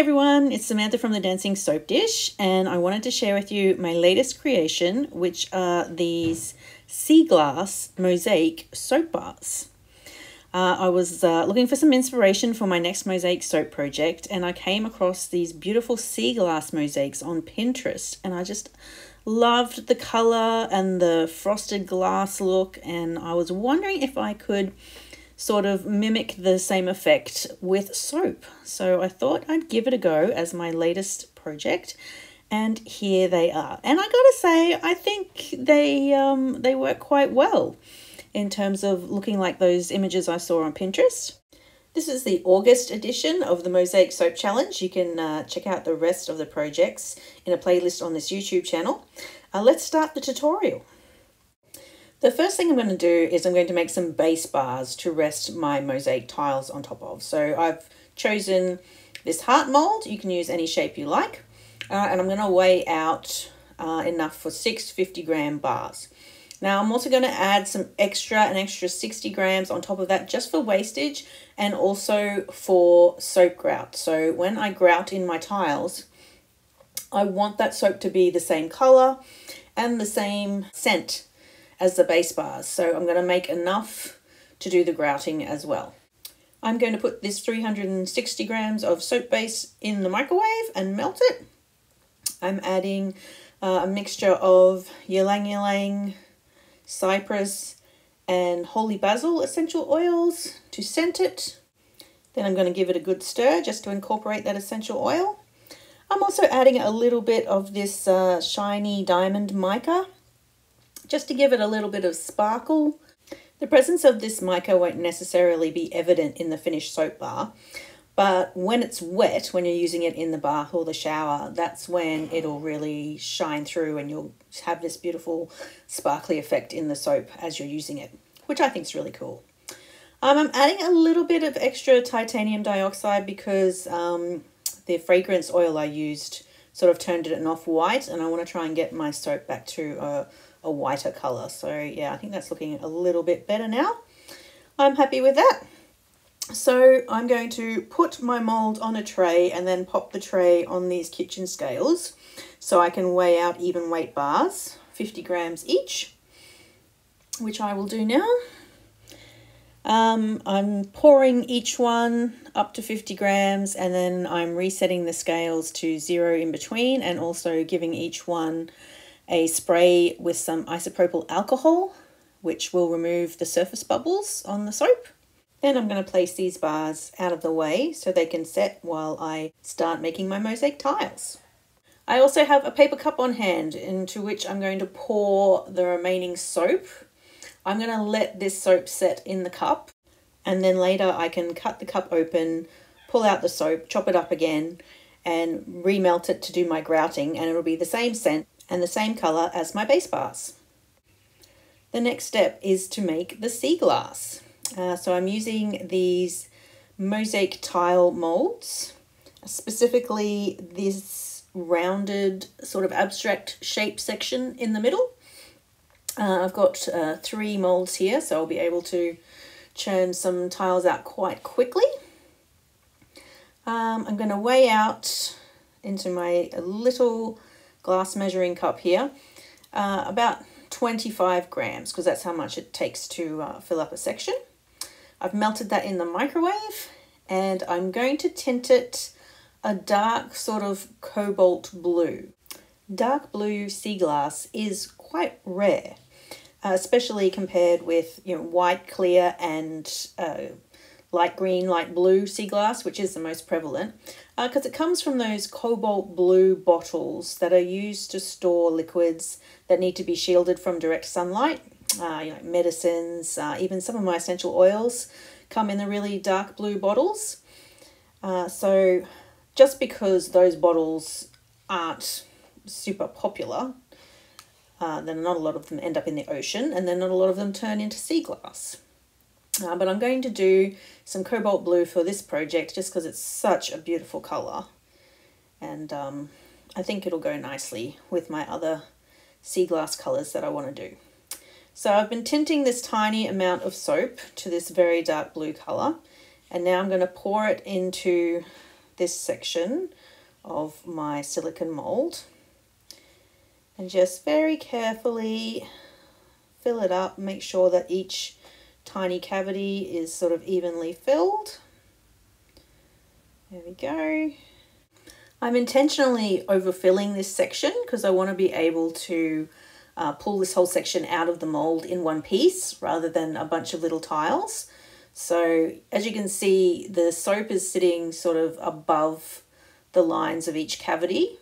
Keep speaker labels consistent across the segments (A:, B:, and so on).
A: everyone, it's Samantha from the Dancing Soap Dish, and I wanted to share with you my latest creation, which are these sea glass mosaic soap bars. I was looking for some inspiration for my next mosaic soap project, and I came across these beautiful sea glass mosaics on Pinterest, and I just loved the color and the frosted glass look, and I was wondering if I could sort of mimic the same effect with soap. So I thought I'd give it a go as my latest project, and here they are. And I gotta say, I think they work quite well in terms of looking like those images I saw on Pinterest. This is the August edition of the Mosaic Soap Challenge. You can check out the rest of the projects in a playlist on this YouTube channel. Let's start the tutorial. The first thing I'm going to do is I'm going to make some base bars to rest my mosaic tiles on top of. So I've chosen this heart mold. You can use any shape you like. And I'm going to weigh out enough for 6 50-gram bars. Now I'm also going to add an extra 60 grams on top of that just for wastage and also for soap grout. So when I grout in my tiles, I want that soap to be the same color and the same scent as the base bars. So I'm going to make enough to do the grouting as well. I'm going to put this 360 grams of soap base in the microwave and melt it. I'm adding a mixture of Ylang, Cypress and holy basil essential oils to scent it. Then I'm going to give it a good stir just to incorporate that essential oil. I'm also adding a little bit of this shiny diamond mica just to give it a little bit of sparkle. The presence of this mica won't necessarily be evident in the finished soap bar, but when it's wet, when you're using it in the bath or the shower, that's when it'll really shine through and you'll have this beautiful sparkly effect in the soap as you're using it, which I think is really cool. I'm adding a little bit of extra titanium dioxide because the fragrance oil I used sort of turned it off-white, and I want to try and get my soap back to a whiter color. So yeah, I think that's looking a little bit better now. I'm happy with that. So I'm going to put my mold on a tray and then pop the tray on these kitchen scales so I can weigh out even weight bars, 50 grams each, which I will do now. I'm pouring each one up to 50 grams and then I'm resetting the scales to 0 in between, and also giving each one a spray with some isopropyl alcohol, which will remove the surface bubbles on the soap. Then I'm going to place these bars out of the way so they can set while I start making my mosaic tiles. I also have a paper cup on hand into which I'm going to pour the remaining soap. I'm going to let this soap set in the cup, and then later I can cut the cup open, pull out the soap, chop it up again, and remelt it to do my grouting, and it'll be the same scent and the same color as my base bars. The next step is to make the sea glass. So I'm using these mosaic tile molds, specifically this rounded sort of abstract shape section in the middle. I've got 3 molds here, so I'll be able to churn some tiles out quite quickly. I'm going to weigh out into my little glass measuring cup here about 25 grams, because that's how much it takes to fill up a section. I've melted that in the microwave, and I'm going to tint it a dark sort of cobalt blue. Dark blue sea glass is quite rare, especially compared with white, clear and light green, light blue sea glass, which is the most prevalent, because it comes from those cobalt blue bottles that are used to store liquids that need to be shielded from direct sunlight. Medicines, even some of my essential oils come in the really dark blue bottles. So just because those bottles aren't super popular, then not a lot of them end up in the ocean, and then not a lot of them turn into sea glass. But I'm going to do some cobalt blue for this project just because it's such a beautiful color, and I think it'll go nicely with my other sea glass colors that I want to do. So I've been tinting this tiny amount of soap to this very dark blue color, and now I'm going to pour it into this section of my silicone mold and just very carefully fill it up. Make sure that each tiny cavity is sort of evenly filled. There we go. I'm intentionally overfilling this section because I want to be able to pull this whole section out of the mold in one piece rather than a bunch of little tiles. So as you can see, the soap is sitting sort of above the lines of each cavity.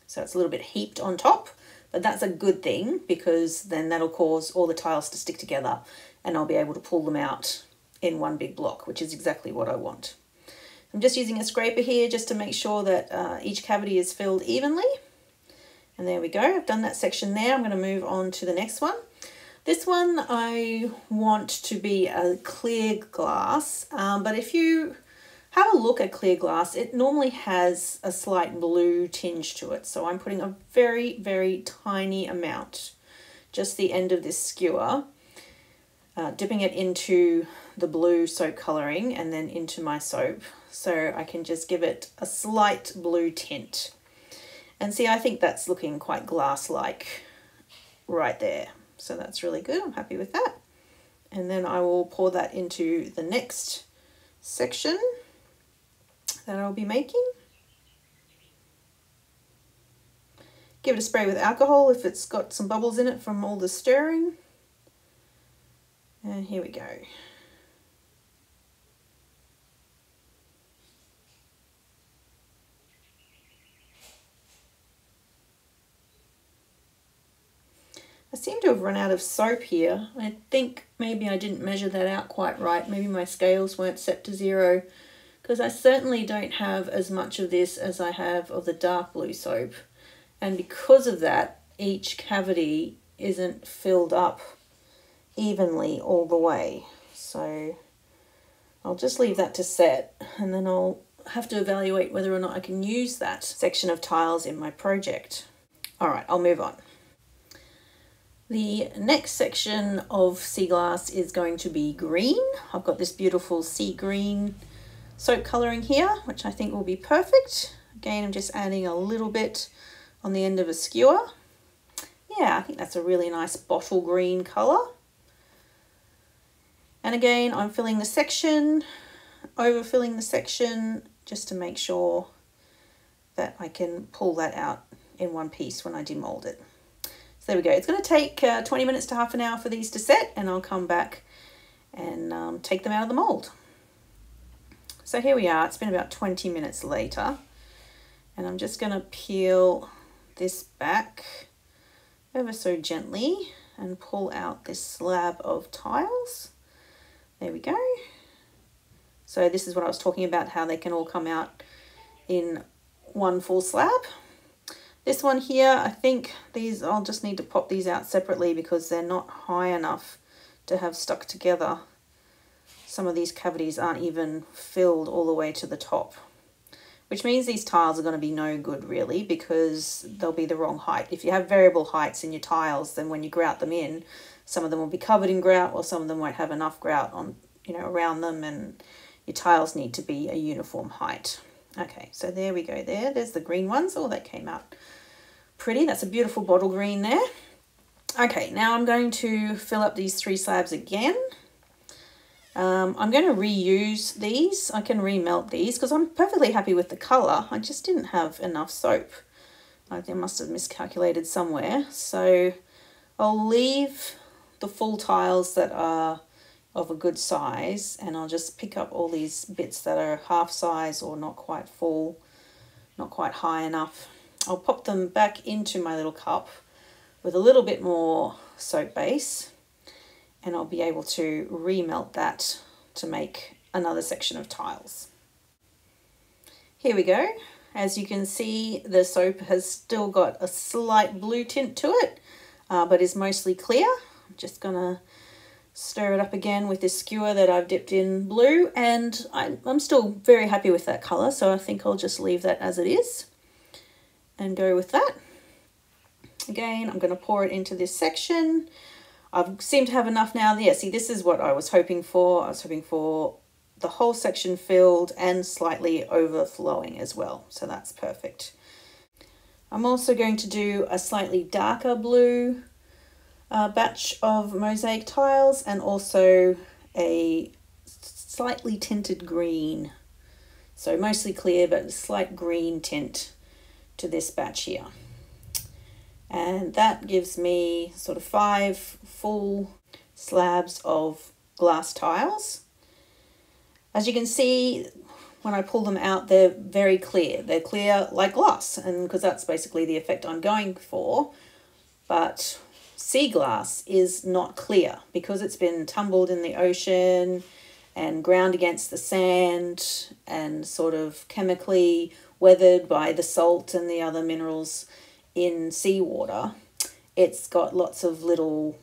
A: So it's a little bit heaped on top, but that's a good thing because then that'll cause all the tiles to stick together and I'll be able to pull them out in one big block, which is exactly what I want. I'm just using a scraper here just to make sure that each cavity is filled evenly. And there we go. I've done that section there. I'm going to move on to the next one. This one I want to be a clear glass, but if you have a look at clear glass, it normally has a slight blue tinge to it. So I'm putting a very, very tiny amount, just the end of this skewer, dipping it into the blue soap colouring and then into my soap. So I can just give it a slight blue tint. And see, I think that's looking quite glass-like right there. So that's really good. I'm happy with that. And then I will pour that into the next section that I'll be making. Give it a spray with alcohol if it's got some bubbles in it from all the stirring. And here we go. I seem to have run out of soap here. I think maybe I didn't measure that out quite right. Maybe my scales weren't set to 0 because I certainly don't have as much of this as I have of the dark blue soap. And because of that, each cavity isn't filled up evenly all the way. So I'll just leave that to set and then I'll have to evaluate whether or not I can use that section of tiles in my project. All right, I'll move on. The next section of sea glass is going to be green. I've got this beautiful sea green soap colouring here, which I think will be perfect. Again, I'm just adding a little bit on the end of a skewer. Yeah, I think that's a really nice bottle green colour. And again, I'm filling the section, overfilling the section, just to make sure that I can pull that out in one piece when I demold it. So there we go. It's going to take 20 minutes to half an hour for these to set, and I'll come back and take them out of the mold. So here we are. It's been about 20 minutes later, and I'm just going to peel this back ever so gently and pull out this slab of tiles. There we go. So this is what I was talking about, how they can all come out in one full slab. This one here, I think these, I'll just need to pop these out separately because they're not high enough to have stuck together. Some of these cavities aren't even filled all the way to the top, which means these tiles are going to be no good really because they'll be the wrong height. If you have variable heights in your tiles, then when you grout them in, some of them will be covered in grout or some of them won't have enough grout on, around them, and your tiles need to be a uniform height. Okay, so there we go there. There's the green ones. Oh, that came out pretty. That's a beautiful bottle green there. Okay, now I'm going to fill up these 3 slabs again. I'm going to reuse these. I can remelt these because I'm perfectly happy with the colour. I just didn't have enough soap. I must have miscalculated somewhere. So I'll leave the full tiles that are of a good size, and I'll just pick up all these bits that are half size or not quite full, not quite high enough. I'll pop them back into my little cup with a little bit more soap base, and I'll be able to remelt that to make another section of tiles. Here we go. As you can see, the soap has still got a slight blue tint to it, but is mostly clear. I'm just gonna stir it up again with this skewer that I've dipped in blue, and I'm still very happy with that colour, so I think I'll just leave that as it is and go with that. Again, I'm going to pour it into this section. I seem to have enough now. Yeah, see, this is what I was hoping for. I was hoping for the whole section filled and slightly overflowing as well. So that's perfect. I'm also going to do a slightly darker blue batch of mosaic tiles, and also a slightly tinted green. So mostly clear, but a slight green tint to this batch here. And that gives me sort of 5 full slabs of glass tiles. As you can see, when I pull them out, they're very clear. They're clear like glass, and because that's basically the effect I'm going for. But sea glass is not clear because it's been tumbled in the ocean and ground against the sand and sort of chemically weathered by the salt and the other minerals in seawater. It's got lots of little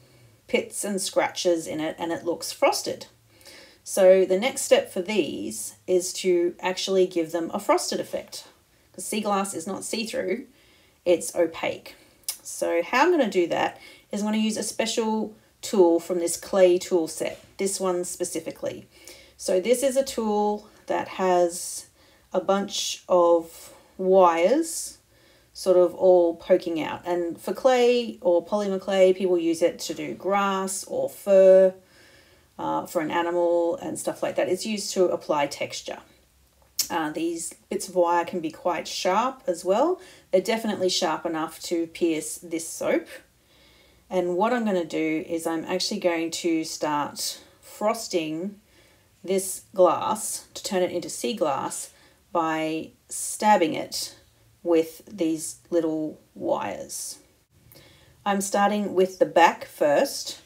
A: pits and scratches in it, and it looks frosted. So the next step for these is to actually give them a frosted effect, because sea glass is not see-through, it's opaque. So how I'm going to do that is I'm going to use a special tool from this clay tool set, this one specifically. So this is a tool that has a bunch of wires sort of all poking out. And for clay or polymer clay, people use it to do grass or fur for an animal and stuff like that. It's used to apply texture. These bits of wire can be quite sharp as well. They're definitely sharp enough to pierce this soap. And what I'm going to do is I'm actually going to start frosting this glass to turn it into sea glass by stabbing it with these little wires. I'm starting with the back first,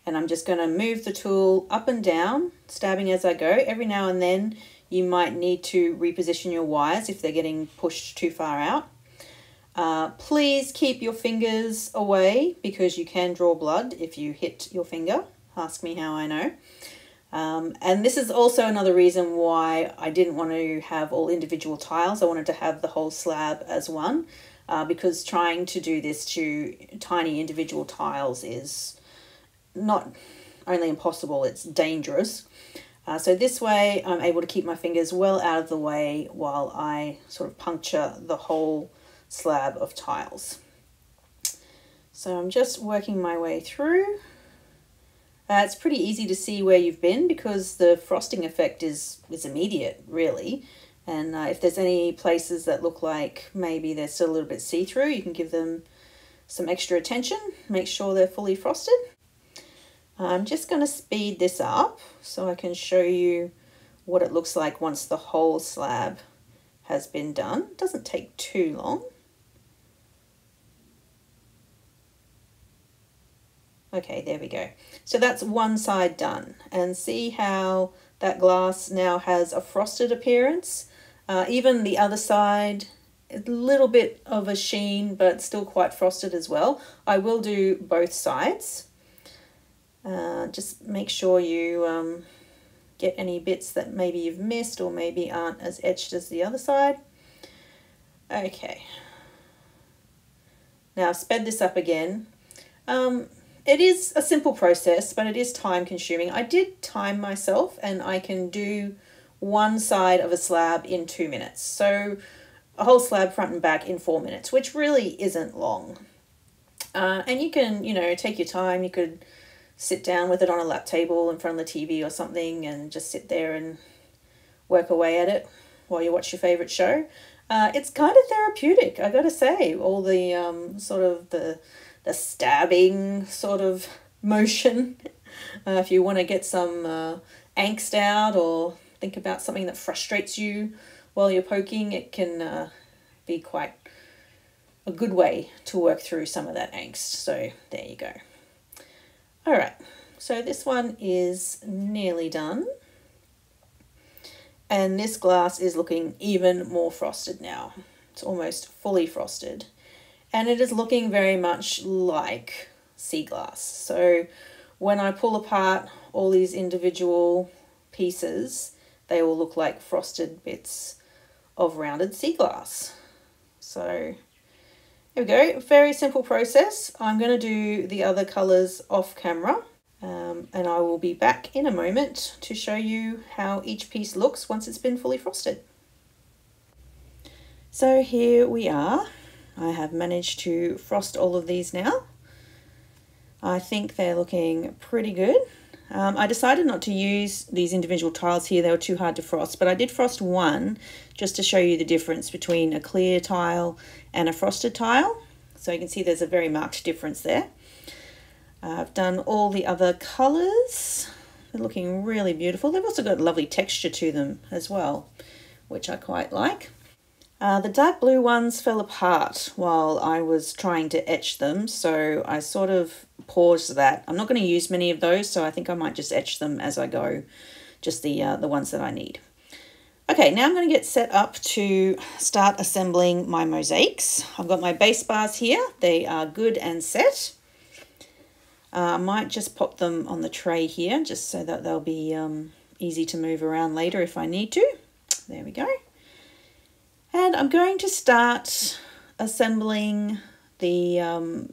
A: and I'm just going to move the tool up and down, stabbing as I go. Every now and then you might need to reposition your wires if they're getting pushed too far out. Please keep your fingers away because you can draw blood if you hit your finger. Ask me how I know. And this is also another reason why I didn't want to have all individual tiles. I wanted to have the whole slab as one, because trying to do this to tiny individual tiles is not only impossible, it's dangerous. So this way I'm able to keep my fingers well out of the way while I sort of puncture the whole slab of tiles. So I'm just working my way through. It's pretty easy to see where you've been because the frosting effect is immediate, really. And if there's any places that look like maybe they're still a little bit see-through, you can give them some extra attention. Make sure they're fully frosted. I'm just going to speed this up so I can show you what it looks like once the whole slab has been done. It doesn't take too long. Okay, there we go. So that's one side done. And see how that glass now has a frosted appearance? Even the other side, a little bit of a sheen, but still quite frosted as well. I will do both sides. Just make sure you get any bits that maybe you've missed or maybe aren't as etched as the other side. Okay. Now I've sped this up again. It is a simple process, but it is time consuming. I did time myself and I can do one side of a slab in 2 minutes. So a whole slab front and back in 4 minutes, which really isn't long. And you can, take your time. You could sit down with it on a lap table in front of the TV or something and just sit there and work away at it while you watch your favorite show. It's kind of therapeutic, I gotta say. All the sort of the stabbing sort of motion. If you want to get some angst out or think about something that frustrates you while you're poking, it can be quite a good way to work through some of that angst. So there you go. All right, so this one is nearly done. And this glass is looking even more frosted now. It's almost fully frosted. And it is looking very much like sea glass. So when I pull apart all these individual pieces, they all look like frosted bits of rounded sea glass. So there we go, very simple process. I'm going to do the other colours off camera and I will will be back in a moment to show you how each piece looks once it's been fully frosted. So here we are. I have managed to frost all of these now. I think they're looking pretty good. I decided not to use these individual tiles here, they were too hard to frost, but I did frost one just to show you the difference between a clear tile and a frosted tile. So you can see there's a very marked difference there. I've done all the other colours. They're looking really beautiful. They've also got lovely texture to them as well, which I quite like. The dark blue ones fell apart while I was trying to etch them, so I sort of paused that. I'm not going to use many of those, so I think I might just etch them as I go, just the ones that I need. Okay, now I'm going to get set up to start assembling my mosaics. I've got my base bars here. They are good and set. I might just pop them on the tray here, just so that they'll be easy to move around later if I need to. There we go. And I'm going to start assembling the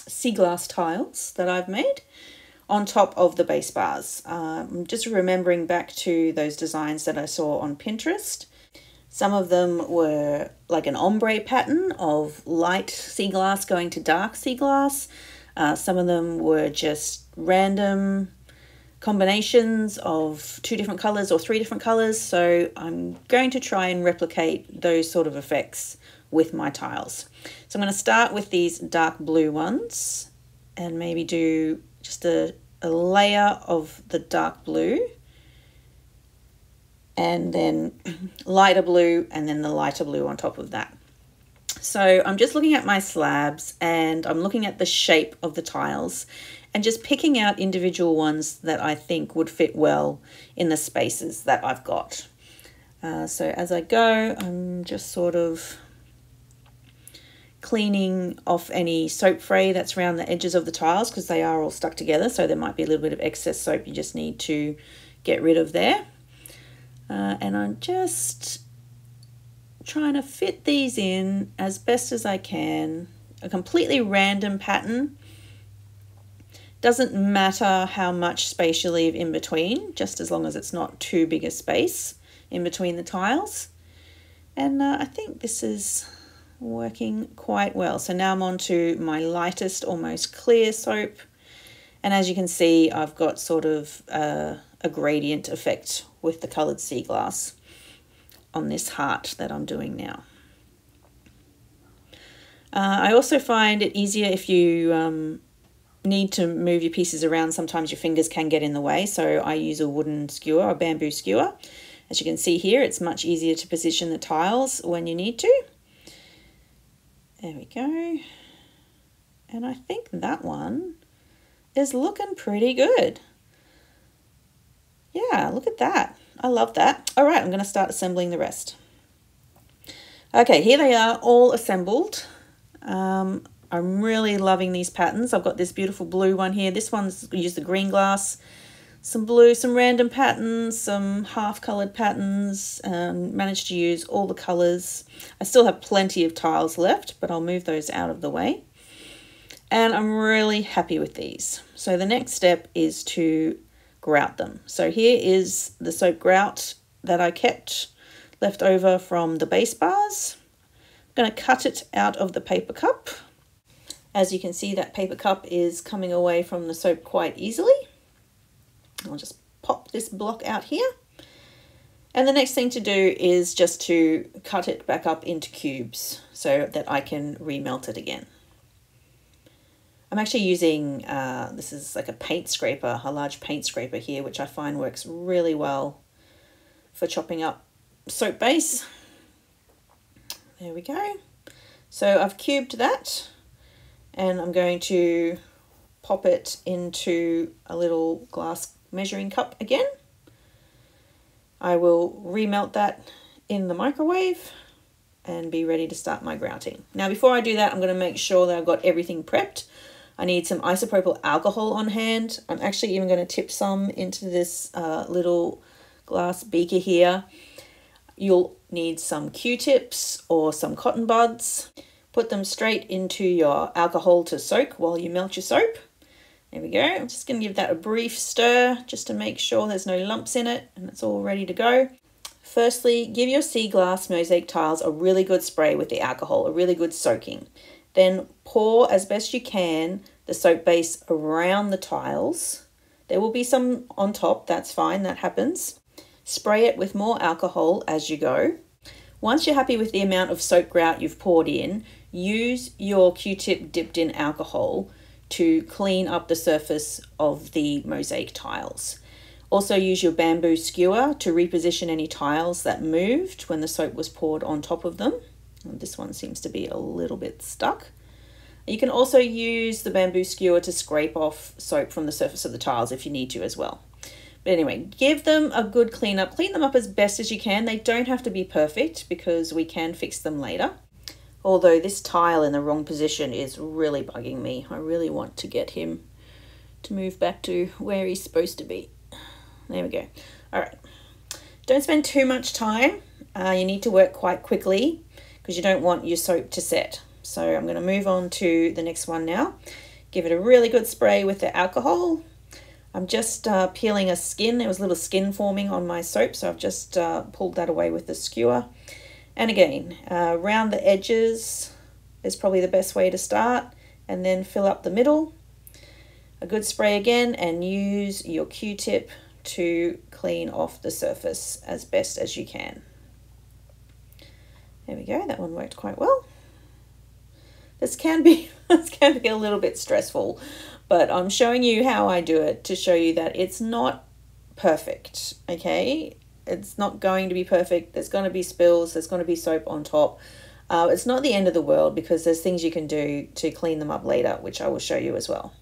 A: sea glass tiles that I've made on top of the base bars. I'm just remembering back to those designs that I saw on Pinterest. Some of them were like an ombre pattern of light sea glass going to dark sea glass. Some of them were just random combinations of 2 different colors or 3 different colors, so I'm going to try and replicate those sort of effects with my tiles. So I'm going to start with these dark blue ones and maybe do just a layer of the dark blue and then lighter blue and then the lighter blue on top of that. So I'm just looking at my slabs and I'm looking at the shape of the tiles and just picking out individual ones that I think would fit well in the spaces that I've got. So as I go, I'm just sort of cleaning off any soap fray that's around the edges of the tiles because they are all stuck together, so there might be a little bit of excess soap you just need to get rid of there. And I'm just trying to fit these in as best as I can. A completely random pattern. Doesn't matter how much space you leave in between, just as long as it's not too big a space in between the tiles. And I think this is working quite well. So now I'm on to my lightest, almost clear soap. And as you can see, I've got sort of a gradient effect with the coloured sea glass on this heart that I'm doing now. I also find it easier if you need to move your pieces around. Sometimes your fingers can get in the way, so I use a wooden skewer, a bamboo skewer. As you can see here, it's much easier to position the tiles when you need to. There we go. And I think that one is looking pretty good. Yeah, look at that. I love that. All right, I'm going to start assembling the rest. Okay, here they are all assembled. I'm really loving these patterns. I've got this beautiful blue one here. This one's used the green glass, some blue, some random patterns, some half-coloured patterns. Managed to use all the colours. I still have plenty of tiles left, but I'll move those out of the way. And I'm really happy with these. So the next step is to grout them. So here is the soap grout that I kept left over from the base bars. I'm going to cut it out of the paper cup. As you can see, that paper cup is coming away from the soap quite easily. I'll just pop this block out here. And the next thing to do is just to cut it back up into cubes so that I can remelt it again. I'm actually using, this is like a paint scraper, a large paint scraper here, which I find works really well for chopping up soap base. There we go. So I've cubed that and I'm going to pop it into a little glass measuring cup again. I will remelt that in the microwave and be ready to start my grouting. Now before I do that, I'm going to make sure that I've got everything prepped. I need some isopropyl alcohol on hand. I'm actually even going to tip some into this little glass beaker here. You'll need some Q-tips or some cotton buds. Put them straight into your alcohol to soak while you melt your soap. There we go. I'm just going to give that a brief stir just to make sure there's no lumps in it and it's all ready to go. Firstly, give your sea glass mosaic tiles a really good spray with the alcohol, a really good soaking. Then pour as best you can the soap base around the tiles. There will be some on top, that's fine, that happens. Spray it with more alcohol as you go. Once you're happy with the amount of soap grout you've poured in, use your Q-tip dipped in alcohol to clean up the surface of the mosaic tiles. Also use your bamboo skewer to reposition any tiles that moved when the soap was poured on top of them. And this one seems to be a little bit stuck. You can also use the bamboo skewer to scrape off soap from the surface of the tiles if you need to as well. But anyway, give them a good clean up. Clean them up as best as you can. They don't have to be perfect because we can fix them later. Although this tile in the wrong position is really bugging me. I really want to get him to move back to where he's supposed to be. There we go. All right. Don't spend too much time. You need to work quite quickly because you don't want your soap to set. So I'm going to move on to the next one now. Give it a really good spray with the alcohol. I'm just peeling a skin. There was a little skin forming on my soap, so I've just pulled that away with the skewer. And again, around the edges is probably the best way to start, and then fill up the middle. A good spray again, and use your Q-tip to clean off the surface as best as you can. There we go, that one worked quite well. This can be a little bit stressful, but I'm showing you how I do it to show you that it's not perfect, okay? It's not going to be perfect. There's going to be spills. There's going to be soap on top. It's not the end of the world because there's things you can do to clean them up later, which I will show you as well.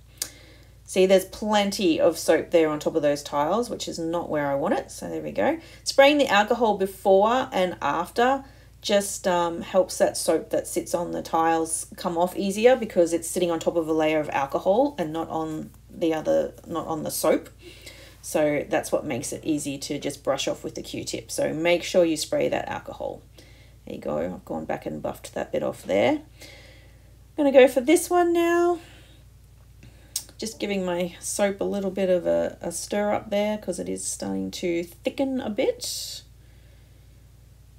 A: See, there's plenty of soap there on top of those tiles, which is not where I want it. So there we go. Spraying the alcohol before and after just helps that soap that sits on the tiles come off easier because it's sitting on top of a layer of alcohol and not on the soap. So that's what makes it easy to just brush off with the Q-tip. So make sure you spray that alcohol. There you go. I've gone back and buffed that bit off there. I'm going to go for this one now. Just giving my soap a little bit of a stir up there because it is starting to thicken a bit.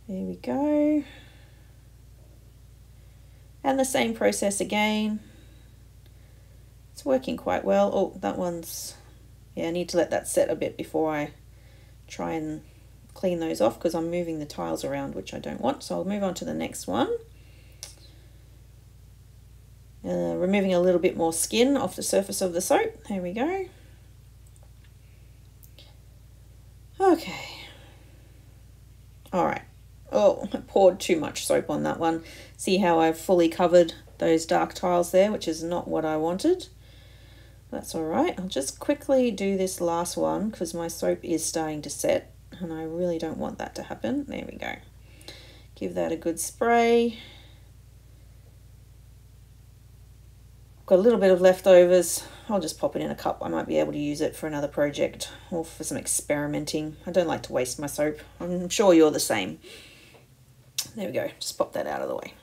A: There we go. And the same process again. It's working quite well. Oh, that one's... Yeah, I need to let that set a bit before I try and clean those off because I'm moving the tiles around, which I don't want. So I'll move on to the next one. Removing a little bit more skin off the surface of the soap. There we go. Okay. All right. Oh, I poured too much soap on that one. See how I've fully covered those dark tiles there, which is not what I wanted. That's all right. I'll just quickly do this last one because my soap is starting to set and I really don't want that to happen. There we go. Give that a good spray. Got a little bit of leftovers. I'll just pop it in a cup. I might be able to use it for another project or for some experimenting. I don't like to waste my soap. I'm sure you're the same. There we go. Just pop that out of the way.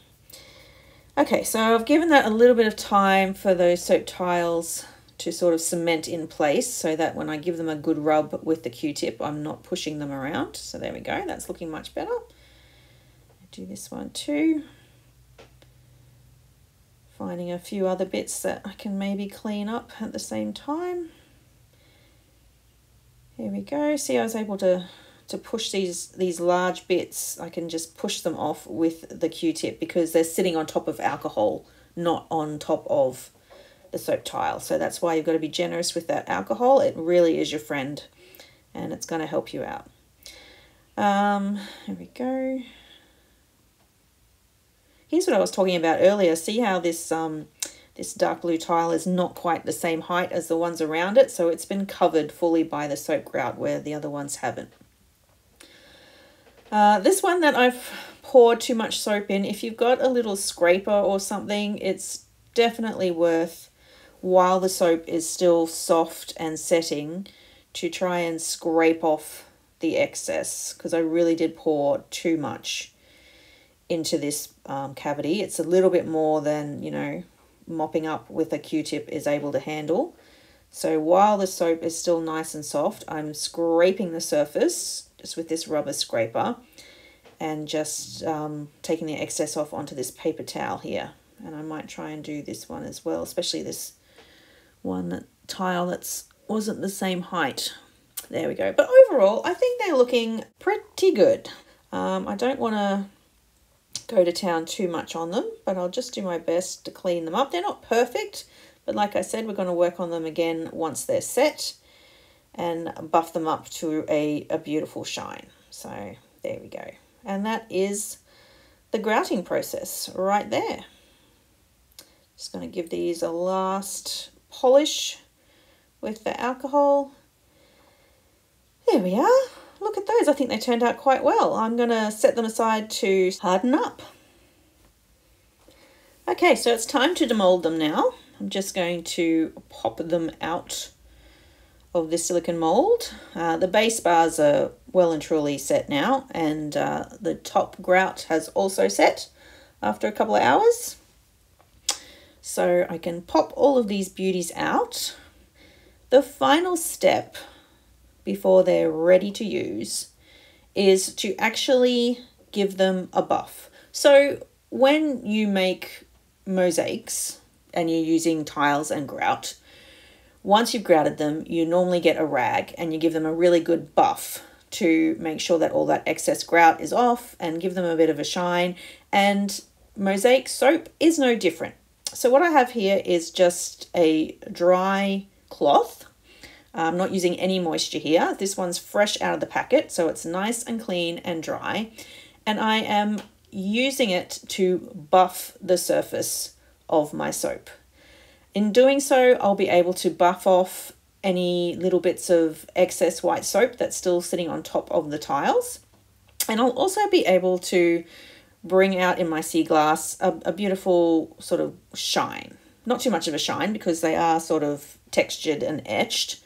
A: Okay, so I've given that a little bit of time for those soap tiles to sort of cement in place so that when I give them a good rub with the Q-tip, I'm not pushing them around. So there we go. That's looking much better. Do this one too. Finding a few other bits that I can maybe clean up at the same time. Here we go. See, I was able to push these large bits. I can just push them off with the Q-tip because they're sitting on top of alcohol, not on top of the soap tile. So that's why you've got to be generous with that alcohol. It really is your friend and it's going to help you out. Here we go. Here's what I was talking about earlier. See how this this dark blue tile is not quite the same height as the ones around it, so it's been covered fully by the soap grout where the other ones haven't. This one that I've poured too much soap in, if you've got a little scraper or something, it's definitely worth, while the soap is still soft and setting, to try and scrape off the excess, because I really did pour too much into this cavity. It's a little bit more than, you know, mopping up with a Q-tip is able to handle. So while the soap is still nice and soft, I'm scraping the surface just with this rubber scraper and just taking the excess off onto this paper towel here. And I might try and do this one as well, especially this one tile that wasn't the same height. There we go. But overall, I think they're looking pretty good. I don't want to go to town too much on them, but I'll just do my best to clean them up. They're not perfect, but like I said, we're going to work on them again once they're set and buff them up to a beautiful shine. So there we go. And that is the grouting process right there. Just going to give these a last polish with the alcohol. There we are. Look at those. I think they turned out quite well. I'm going to set them aside to harden up. Okay, so it's time to demold them now. I'm just going to pop them out of the silicone mold. The base bars are well and truly set now, and the top grout has also set after a couple of hours. So I can pop all of these beauties out. The final step before they're ready to use is to actually give them a buff. So when you make mosaics and you're using tiles and grout, once you've grouted them, you normally get a rag and you give them a really good buff to make sure that all that excess grout is off and give them a bit of a shine. And mosaic soap is no different. So what I have here is just a dry cloth. I'm not using any moisture here. This one's fresh out of the packet, so it's nice and clean and dry. And I am using it to buff the surface of my soap. In doing so, I'll be able to buff off any little bits of excess white soap that's still sitting on top of the tiles. And I'll also be able to bring out in my sea glass a beautiful sort of shine. Not too much of a shine because they are sort of textured and etched,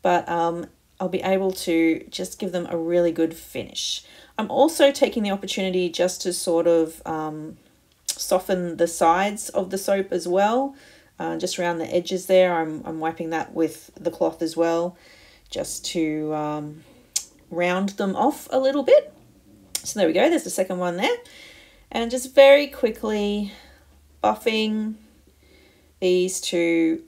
A: but I'll be able to just give them a really good finish. I'm also taking the opportunity just to sort of soften the sides of the soap as well, just around the edges there. I'm wiping that with the cloth as well, just to round them off a little bit. So there we go, there's the second one there. And just very quickly buffing these to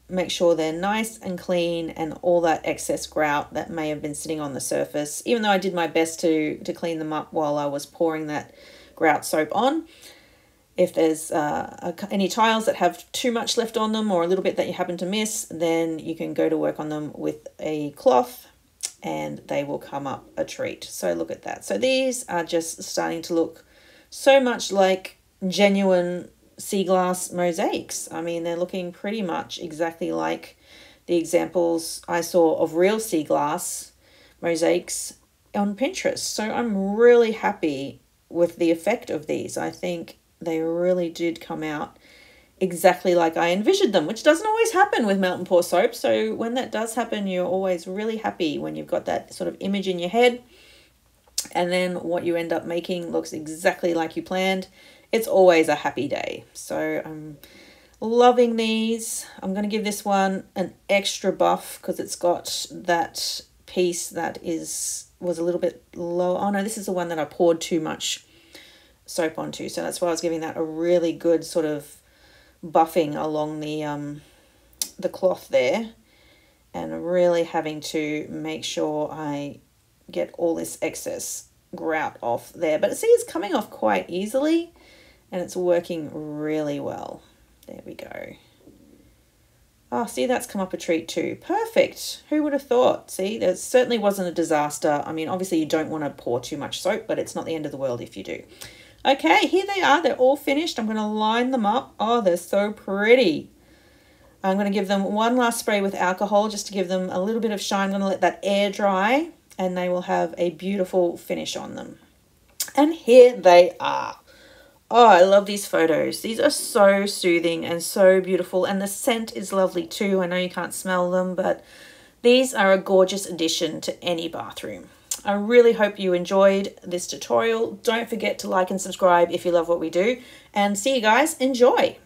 A: make sure they're nice and clean and all that excess grout that may have been sitting on the surface, even though I did my best to clean them up while I was pouring that grout soap on. If there's any tiles that have too much left on them or a little bit that you happen to miss, then you can go to work on them with a cloth and they will come up a treat. So look at that. So these are just starting to look so much like genuine sea glass mosaics. I mean, they're looking pretty much exactly like the examples I saw of real sea glass mosaics on Pinterest. So I'm really happy with the effect of these. I think they really did come out exactly like I envisioned them, which doesn't always happen with melt and pour soap. So when that does happen, you're always really happy when you've got that sort of image in your head and then what you end up making looks exactly like you planned. It's always a happy day. So I'm loving these. I'm going to give this one an extra buff because it's got that piece that was a little bit low. Oh no, this is the one that I poured too much soap onto. So that's why I was giving that a really good sort of buffing along the cloth there, and really having to make sure I get all this excess grout off there. But see, it's coming off quite easily and it's working really well. There we go. Oh, see, that's come up a treat too. Perfect. Who would have thought? See, there certainly wasn't a disaster. I mean, obviously you don't want to pour too much soap, but it's not the end of the world if you do. Okay, here they are. They're all finished. I'm going to line them up. Oh, they're so pretty. I'm going to give them one last spray with alcohol just to give them a little bit of shine. I'm going to let that air dry and they will have a beautiful finish on them. And here they are. Oh, I love these photos. These are so soothing and so beautiful. And the scent is lovely too. I know you can't smell them, but these are a gorgeous addition to any bathroom. I really hope you enjoyed this tutorial. Don't forget to like and subscribe if you love what we do. And see you guys. Enjoy.